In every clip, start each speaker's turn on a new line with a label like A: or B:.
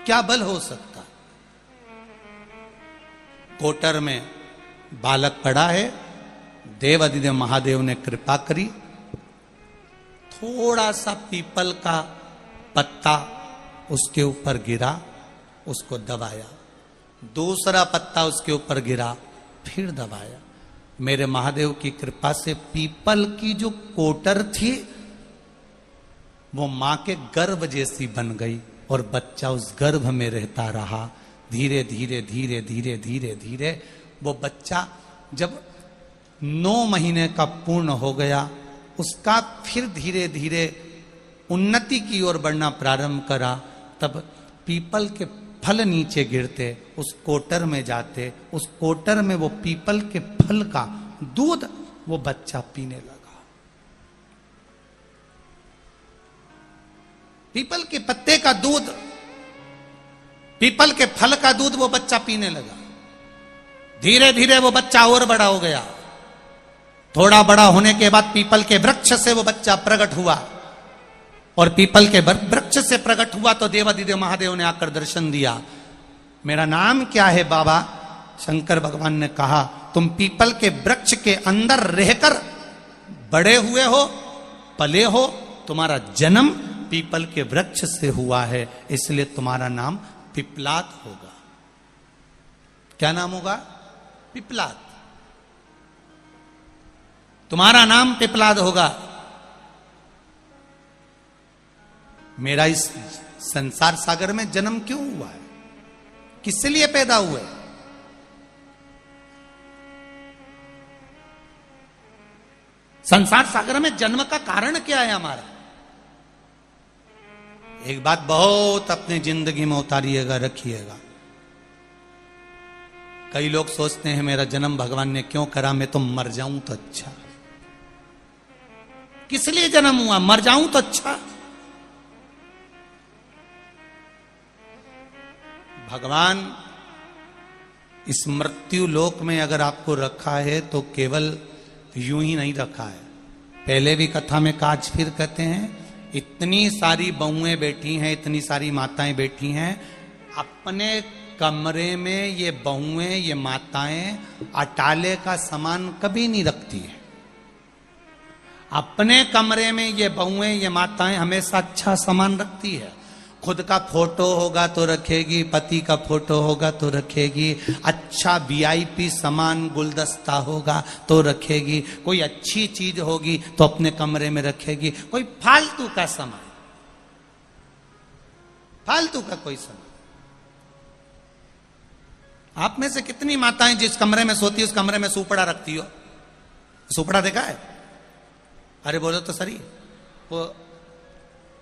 A: क्या बल हो सकता? कोटर में बालक पड़ा है, देव अधिदेव महादेव ने कृपा करी, थोड़ा सा पीपल का पत्ता उसके ऊपर गिरा, उसको दबाया, दूसरा पत्ता उसके ऊपर गिरा, फिर दबाया। मेरे महादेव की कृपा से पीपल की जो कोटर थी वो मां के गर्भ जैसी बन गई और बच्चा उस गर्भ में रहता रहा। धीरे धीरे धीरे धीरे धीरे धीरे वो बच्चा जब 9 महीने का पूर्ण हो गया, उसका फिर धीरे धीरे उन्नति की ओर बढ़ना प्रारंभ करा। तब पीपल के फल नीचे गिरते, उस कोटर में जाते, उस कोटर में वो पीपल के फल का दूध वो बच्चा पीने लगा। पीपल के पत्ते का दूध, पीपल के फल का दूध वो बच्चा पीने लगा। धीरे धीरे वो बच्चा और बड़ा हो गया। थोड़ा बड़ा होने के बाद पीपल के वृक्ष से वो बच्चा प्रकट हुआ, और पीपल के वृक्ष से प्रकट हुआ तो देवाधिदेव महादेव ने आकर दर्शन दिया। मेरा नाम क्या है बाबा? शंकर भगवान ने कहा, तुम पीपल के वृक्ष के अंदर रहकर बड़े हुए हो, पले हो, तुम्हारा जन्म पीपल के वृक्ष से हुआ है, इसलिए तुम्हारा नाम पिपलाद होगा। क्या नाम होगा? पिपलाद। तुम्हारा नाम पिपलाद होगा। मेरा इस संसार सागर में जन्म क्यों हुआ है? किस लिए पैदा हुए? संसार सागर में जन्म का कारण क्या है हमारा? एक बात बहुत अपनी जिंदगी में उतारिएगा, रखिएगा। कई लोग सोचते हैं मेरा जन्म भगवान ने क्यों करा, मैं तो मर जाऊं तो अच्छा। किस लिए जन्म हुआ? मर जाऊं तो अच्छा। भगवान इस मृत्यु लोक में अगर आपको रखा है तो केवल यूं ही नहीं रखा है। पहले भी कथा में काज फिर कहते हैं, इतनी सारी बहुएं बैठी हैं, इतनी सारी माताएं बैठी हैं, अपने कमरे में ये बहुएं, ये माताएं अटाले का सामान कभी नहीं रखती है। अपने कमरे में ये बहुएं, ये माताएं हमेशा अच्छा सामान रखती है। खुद का फोटो होगा तो रखेगी, पति का फोटो होगा तो रखेगी, अच्छा वीआईपी सामान गुलदस्ता होगा तो रखेगी, कोई अच्छी चीज होगी तो अपने कमरे में रखेगी। कोई फालतू का सामान, फालतू का कोई सामान। आप में से कितनी माताएं जिस कमरे में सोती है उस कमरे में सुपड़ा रखती हो? सुपड़ा देखा है? अरे बोलो तो सही। वो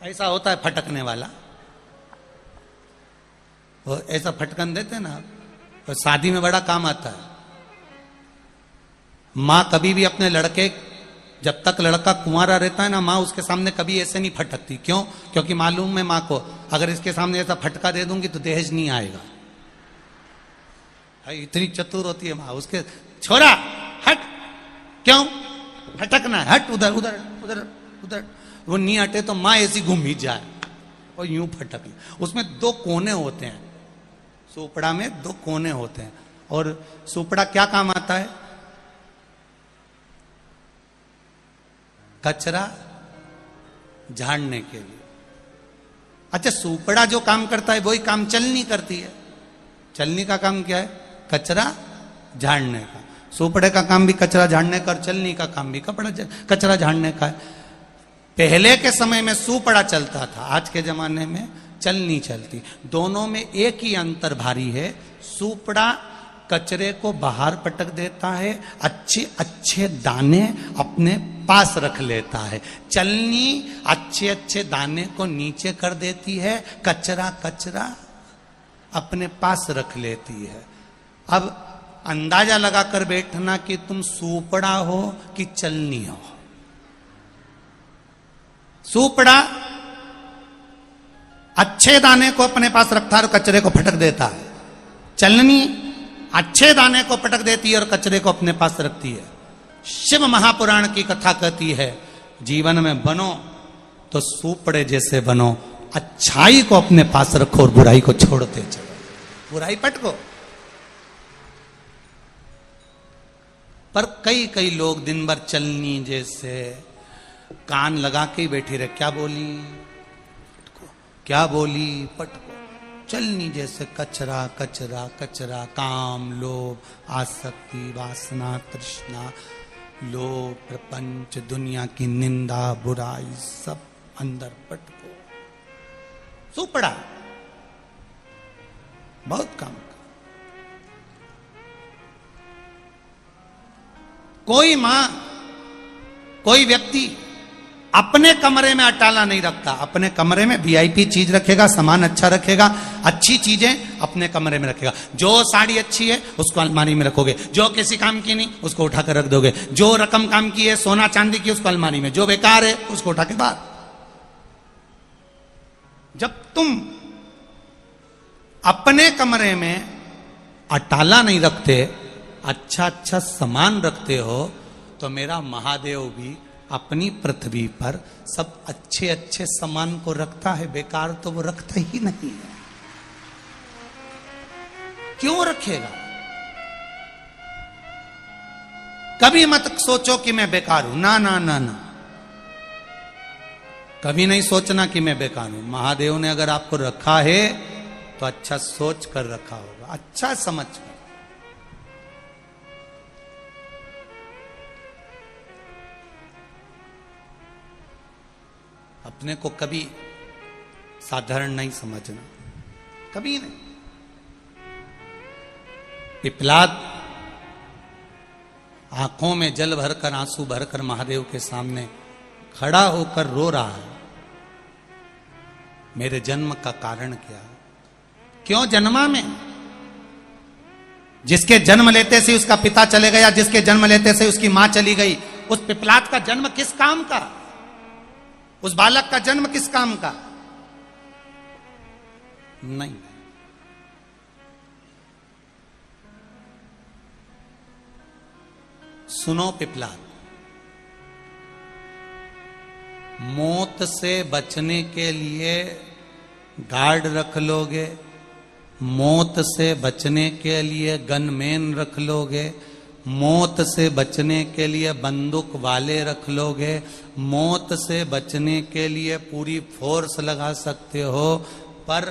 A: ऐसा होता है फटकने वाला, वो ऐसा फटकन देते ना, तो शादी में बड़ा काम आता है। मां कभी भी अपने लड़के, जब तक लड़का कुंवारा रहता है ना, मां उसके सामने कभी ऐसे नहीं फटकती। क्यों? क्योंकि मालूम है मां को, अगर इसके सामने ऐसा फटका दे दूंगी तो दहेज नहीं आएगा। इतनी चतुर होती है मां। उसके छोरा हट, क्यों फटकना है, हट उधर उधर उधर उधर। वो नहीं हटे तो मां ऐसी घूम ही जाए और यूं फटक। उसमें 2 कोने होते हैं, सुपड़ा में 2 कोने होते हैं। और सुपड़ा क्या काम आता है? कचरा झाड़ने के लिए। अच्छा, सुपड़ा जो काम करता है वही काम चलनी करती है। चलनी का काम क्या है? कचरा झाड़ने का। सुपड़े का काम भी कचरा झाड़ने का और चलनी का काम भी कचरा झाड़ने का है। पहले के समय में सुपड़ा चलता था, आज के जमाने में चलनी चलती। दोनों में एक ही अंतर भारी है। सुपड़ा कचरे को बाहर पटक देता है, अच्छे अच्छे दाने अपने पास रख लेता है। चलनी अच्छे अच्छे दाने को नीचे कर देती है, कचरा कचरा अपने पास रख लेती है। अब अंदाजा लगाकर बैठना कि तुम सुपड़ा हो कि चलनी हो। सुपड़ा अच्छे दाने को अपने पास रखता है और कचरे को फटक देता है। चलनी अच्छे दाने को पटक देती है और कचरे को अपने पास रखती है। शिव महापुराण की कथा कहती है, जीवन में बनो तो सुपड़े जैसे बनो, अच्छाई को अपने पास रखो और बुराई को छोड़ते चलो। बुराई पटको। पर कई कई लोग दिन भर चलनी जैसे कान लगा के ही बैठे रहे, क्या बोली पटको, क्या बोली पटको, चलनी जैसे कचरा कचरा कचरा, काम लोभ आसक्ति वासना तृष्णा लोभ प्रपंच दुनिया की निंदा बुराई सब अंदर पटको। सुपड़ा बहुत काम। कोई मां कोई व्यक्ति अपने कमरे में अटाला नहीं रखता, अपने कमरे में वीआईपी चीज रखेगा, सामान अच्छा रखेगा, अच्छी चीजें अपने कमरे में रखेगा। जो साड़ी अच्छी है उसको अलमारी में रखोगे, जो किसी काम की नहीं उसको उठाकर रख दोगे, जो रकम काम की है सोना चांदी की उसको अलमारी में, जो बेकार है उसको उठा के बाहर। जब तुम अपने कमरे में अटाला नहीं रखते, अच्छा अच्छा सामान रखते हो, तो मेरा महादेव भी अपनी पृथ्वी पर सब अच्छे अच्छे सामान को रखता है, बेकार तो वो रखता ही नहीं है। क्यों रखेगा? कभी मत सोचो कि मैं बेकार हूं, ना ना ना ना, कभी नहीं सोचना कि मैं बेकार हूं। महादेव ने अगर आपको रखा है तो अच्छा सोच कर रखा होगा, अच्छा समझ कर। अपने को कभी साधारण नहीं समझना, कभी नहीं। पिपलाद आंखों में जल भरकर आंसू भरकर महादेव के सामने खड़ा होकर रो रहा है, मेरे जन्म का कारण क्या है, क्यों जन्मा मैं? जिसके जन्म लेते से उसका पिता चले गया, जिसके जन्म लेते से उसकी मां चली गई, उस पिपलाद का जन्म किस काम का? उस बालक का जन्म किस काम का? नहीं। सुनो पिपलाद, मौत से बचने के लिए गार्ड रख लोगे, मौत से बचने के लिए गनमैन रख लोगे, मौत से बचने के लिए बंदूक वाले रख लोगे, मौत से बचने के लिए पूरी फोर्स लगा सकते हो, पर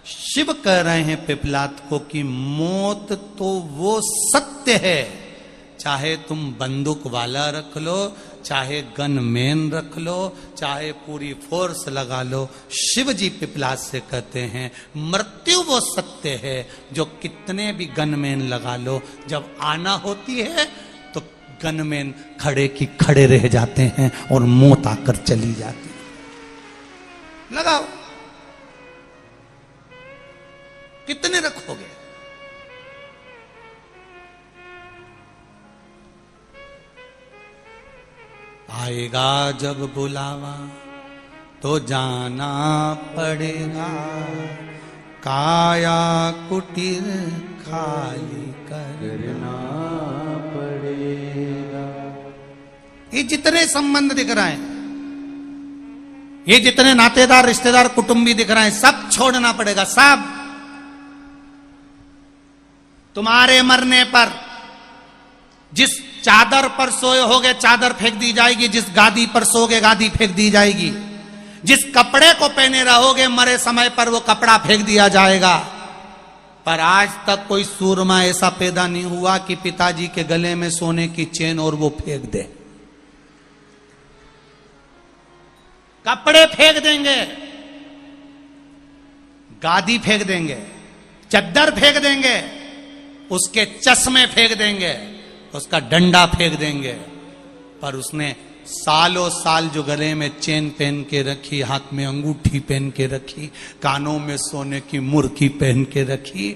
A: शिव कह रहे हैं पिपलाद को कि मौत तो वो सत्य है, चाहे तुम बंदूक वाला रख लो, चाहे गनमैन रख लो, चाहे पूरी फोर्स लगा लो। शिव जी पिपलाद से कहते हैं मृत्यु वो सत्य है जो कितने भी गनमैन लगा लो, जब आना होती है तो गनमैन खड़े की खड़े रह जाते हैं और मौत आकर चली जाती है। लगाओ, कितने रखोगे? आएगा जब बुलावा तो जाना पड़ेगा, काया कुटीर खाली करना पड़ेगा। ये जितने संबंध दिख रहे हैं, ये जितने नातेदार रिश्तेदार कुटुंबी दिख रहे हैं, सब छोड़ना पड़ेगा, सब। तुम्हारे मरने पर जिस चादर पर सोए होगे चादर फेंक दी जाएगी, जिस गादी पर सोगे गादी फेंक दी जाएगी, जिस कपड़े को पहने रहोगे मरे समय पर वो कपड़ा फेंक दिया जाएगा। पर आज तक कोई सूरमा ऐसा पैदा नहीं हुआ कि पिताजी के गले में सोने की चेन और वो फेंक दे। कपड़े फेंक देंगे, गादी फेंक देंगे, चद्दर फेंक देंगे, उसके चश्मे फेंक देंगे, उसका डंडा फेंक देंगे, पर उसने सालों साल जो गले में चेन पहन के रखी, हाथ में अंगूठी पहन के रखी, कानों में सोने की मुर्की पहन के रखी,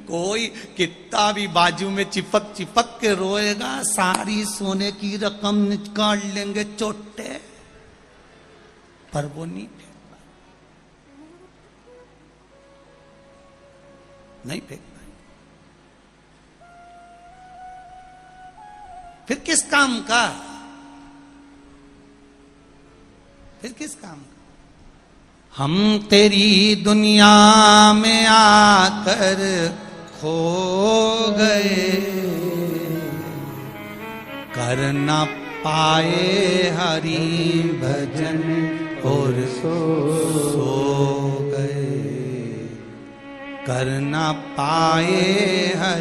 A: कोई कितना भी बाजू में चिपक चिपक के रोएगा, सारी सोने की रकम निकाल लेंगे चोटे, पर वो नहीं फेंकना, नहीं फेंकना। फिर किस काम का? फिर किस काम का? हम तेरी दुनिया में आकर खो गए, कर न पाए हरि भजन और सो गए, कर न पाए हरि